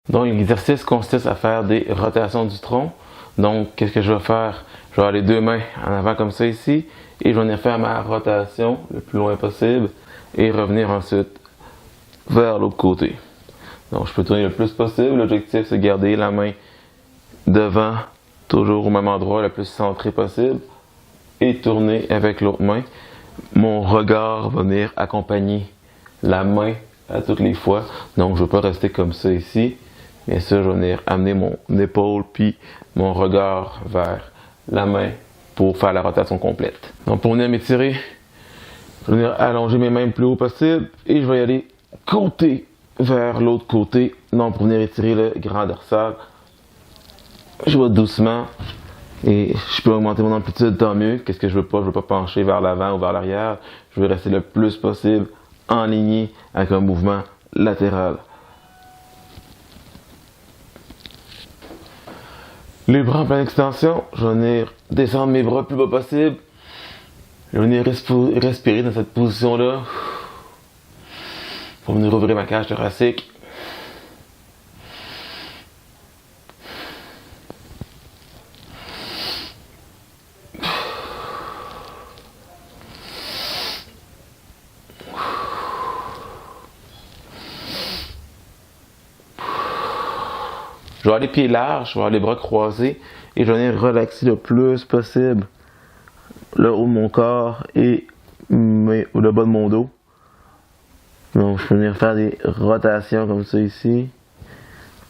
Donc l'exercice consiste à faire des rotations du tronc. Donc qu'est-ce que je vais faire? Je vais avoir les deux mains en avant comme ça ici et je vais venir faire ma rotation le plus loin possible et revenir ensuite vers l'autre côté. Donc je peux tourner le plus possible. L'objectif c'est de garder la main devant, toujours au même endroit, le plus centré possible et tourner avec l'autre main. Mon regard va venir accompagner la main à toutes les fois. Donc je ne vais pas rester comme ça ici. Bien sûr, je vais venir amener mon épaule puis mon regard vers la main pour faire la rotation complète. Donc pour venir m'étirer, je vais venir allonger mes mains le plus haut possible et je vais y aller côté vers l'autre côté. Donc pour venir étirer le grand dorsal, je vais doucement et je peux augmenter mon amplitude tant mieux. Qu'est-ce que je veux pas? Je veux pas pencher vers l'avant ou vers l'arrière. Je veux rester le plus possible aligné avec un mouvement latéral. Les bras en pleine extension, je vais venir descendre mes bras le plus bas possible. Je vais venir respirer dans cette position-là pour venir ouvrir ma cage thoracique. Je vais avoir les pieds larges, je vais avoir les bras croisés et je vais venir relaxer le plus possible le haut de mon corps et le bas de mon dos. Donc je vais venir faire des rotations comme ça ici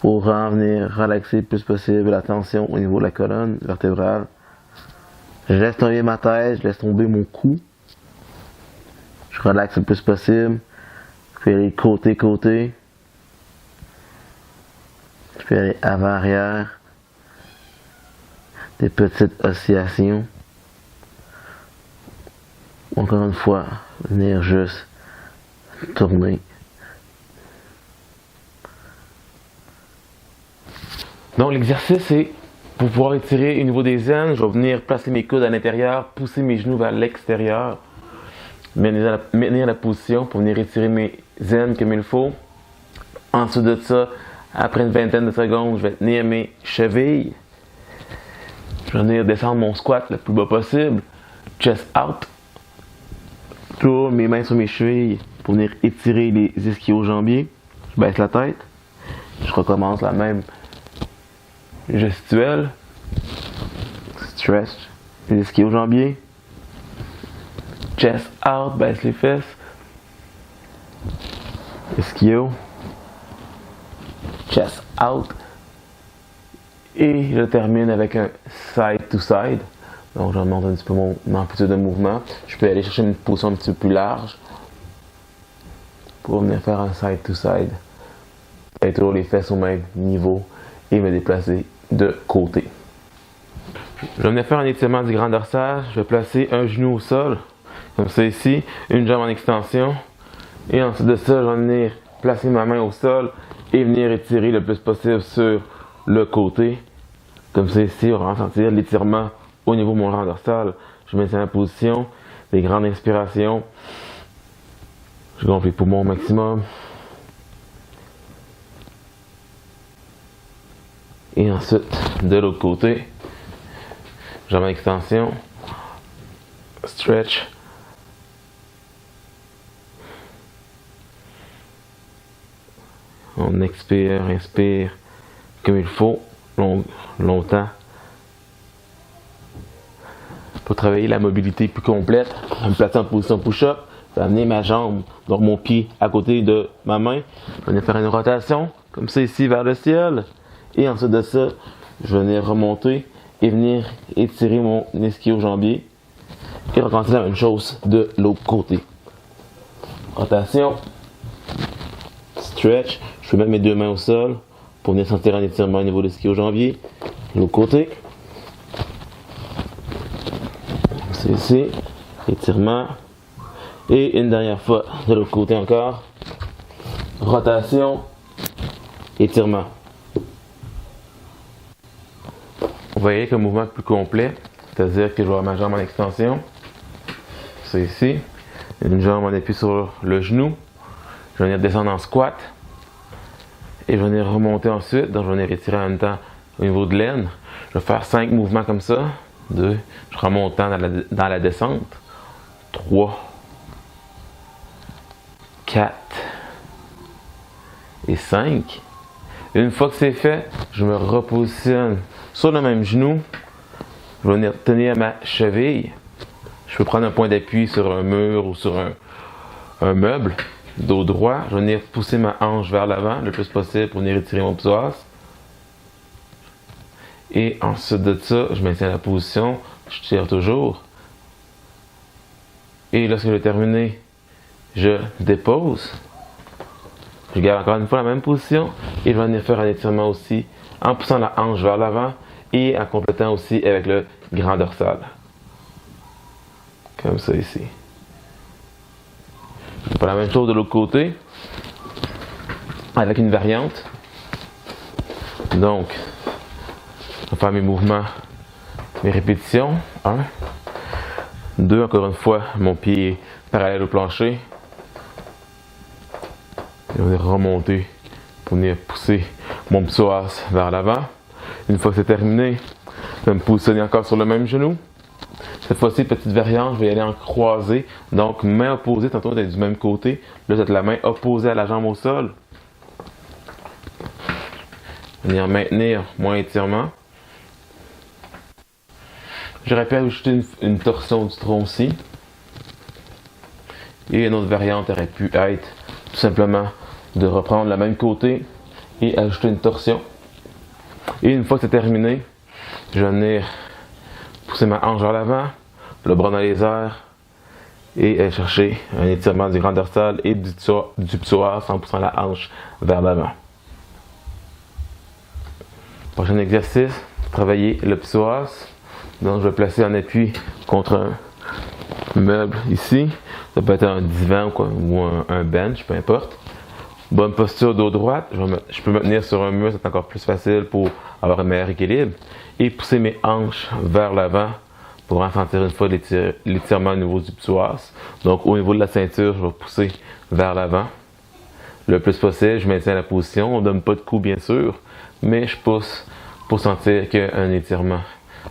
pour en venir relaxer le plus possible la tension au niveau de la colonne vertébrale. Je laisse tomber ma tête, je laisse tomber mon cou. Je relaxe le plus possible. Je peux aller côté-côté. Je peux aller avant-arrière. Des petites oscillations. Encore une fois, venir juste tourner. Donc l'exercice c'est pour pouvoir étirer au niveau des aines, je vais venir placer mes coudes à l'intérieur, pousser mes genoux vers l'extérieur, maintenir la position pour venir étirer mes aines comme il faut. Ensuite de ça, après une vingtaine de secondes, je vais tenir mes chevilles. Je vais venir descendre mon squat le plus bas possible, chest out. Toujours mes mains sur mes chevilles pour venir étirer les ischio-jambiers. Je baisse la tête. Je recommence la même gestuelle. Stretch les ischio-jambiers. Chest out, baisse les fesses. Ischio. Chest out. Et je termine avec un side to side. Donc j'augmente un petit peu mon amplitude de mouvement. Je peux aller chercher une position un petit peu plus large pour venir faire un side to side. Et toujours les fesses au même niveau et me déplacer de côté. Je vais venir faire un étirement du grand dorsal. Je vais placer un genou au sol, comme ça ici, une jambe en extension. Et ensuite de ça, je vais venir placer ma main au sol et venir étirer le plus possible sur le côté. Comme ça ici, on va ressentir l'étirement au niveau de mon grand dorsal. Je maintiens la position, des grandes inspirations. Je gonfle les poumons au maximum. Et ensuite, de l'autre côté, jambes en extension, stretch. On expire, inspire comme il faut, longtemps. Pour travailler la mobilité plus complète, je vais me placer en position push-up, je vais amener ma jambe, donc mon pied à côté de ma main. Je vais venir faire une rotation, comme ça ici vers le ciel. Et ensuite de ça, je vais venir remonter et venir étirer mon ischio-jambier. Et recommencer la même chose de l'autre côté. Rotation, stretch. Je peux mettre mes deux mains au sol pour venir sentir un étirement au niveau de l'ischio-jambier. L'autre côté. C'est ici, étirement. Et une dernière fois de l'autre côté encore. Rotation, étirement. Vous voyez que le mouvement est plus complet, c'est-à-dire que je vais avoir ma jambe en extension. C'est ici. Une jambe en appui sur le genou. Je vais venir descendre en squat. Et je vais venir remonter ensuite. Donc je vais venir étirer en même temps au niveau de l'aine. Je vais faire 5 mouvements comme ça. 2. Je remonte dans la descente. 3. 4. Et 5. Une fois que c'est fait, je me repositionne sur le même genou. Je vais venir tenir ma cheville. Je peux prendre un point d'appui sur un mur ou sur un meuble. Dos droit, je vais venir pousser ma hanche vers l'avant le plus possible pour venir étirer mon psoas. Et ensuite de ça, je maintiens la position. Je tire toujours. Et lorsque j'ai terminé, je dépose. Je garde encore une fois la même position. Et je vais venir faire un étirement aussi en poussant la hanche vers l'avant et en complétant aussi avec le grand dorsal. Comme ça ici. Je fais la même chose de l'autre côté avec une variante. Donc, je vais faire mes mouvements, mes répétitions. 1, 2, encore une fois, mon pied est parallèle au plancher. Je vais remonter pour venir pousser mon psoas vers l'avant. Une fois que c'est terminé, je vais me positionner encore sur le même genou. Cette fois-ci, petite variante, je vais y aller en croisé. Donc, main opposée, tantôt d'être du même côté. Là, c'est la main opposée à la jambe au sol. Venir maintenir mon étirement. J'aurais pu ajouter une torsion du tronc aussi. Et une autre variante aurait pu être tout simplement de reprendre le même côté et ajouter une torsion. Et une fois que c'est terminé, je vais venir pousser ma hanche vers l'avant, le bras dans les airs et aller chercher un étirement du grand dorsal et du psoas en poussant la hanche vers l'avant. Prochain exercice, travailler le psoas. Donc je vais placer en appui contre un meuble ici. Ça peut être un divan ou un bench, peu importe. Bonne posture dos droite. Je peux me tenir sur un mur, c'est encore plus facile pour avoir un meilleur équilibre. Et pousser mes hanches vers l'avant pour ressentir une fois l'étirement au niveau du psoas. Donc au niveau de la ceinture, je vais pousser vers l'avant. Le plus possible, je maintiens la position. On ne donne pas de coup bien sûr, mais je pousse pour sentir qu'il y a un étirement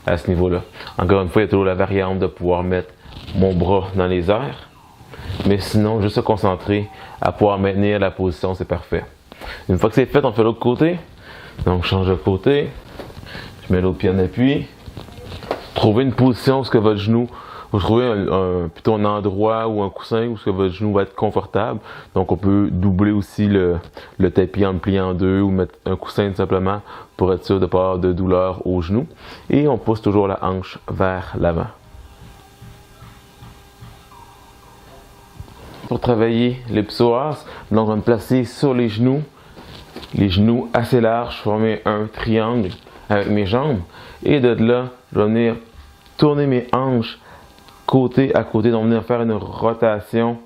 à ce niveau-là. Encore une fois, il y a toujours la variante de pouvoir mettre mon bras dans les airs. Mais sinon, juste se concentrer à pouvoir maintenir la position, c'est parfait. Une fois que c'est fait, on fait l'autre côté. Donc, je change de côté. Je mets l'autre pied en appui. Trouvez une position où ce que votre genou, vous trouvez plutôt un endroit ou un coussin où ce que votre genou va être confortable. Donc, on peut doubler aussi le tapis en le pliant en deux ou mettre un coussin tout simplement pour être sûr de ne pas avoir de douleur au genou. Et on pousse toujours la hanche vers l'avant. Pour travailler les psoas, donc je vais me placer sur les genoux assez larges, former un triangle avec mes jambes. Et de là, je vais venir tourner mes hanches côté à côté, donc venir faire une rotation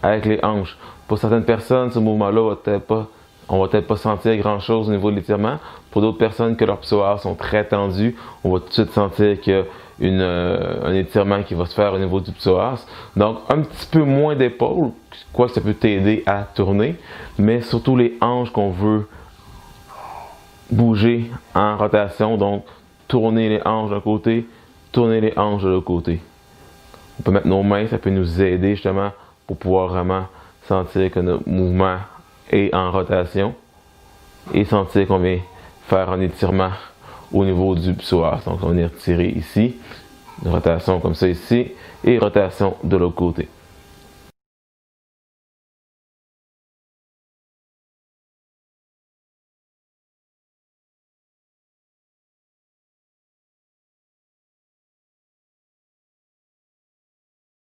avec les hanches. Pour certaines personnes, ce mouvement-là, on va peut-être pas sentir grand-chose au niveau de l'étirement. Pour d'autres personnes que leurs psoas sont très tendus, on va tout de suite sentir qu'il y a un étirement qui va se faire au niveau du psoas. Donc, un petit peu moins d'épaule, quoi que ça peut t'aider à tourner, mais surtout les hanches qu'on veut bouger en rotation. Donc, tourner les hanches d'un côté, tourner les hanches de l'autre côté. On peut mettre nos mains, ça peut nous aider justement pour pouvoir vraiment sentir que notre mouvement est en rotation et sentir qu'on vient faire un étirement au niveau du psoas. Donc on va venir tirer ici, une rotation comme ça ici et rotation de l'autre côté.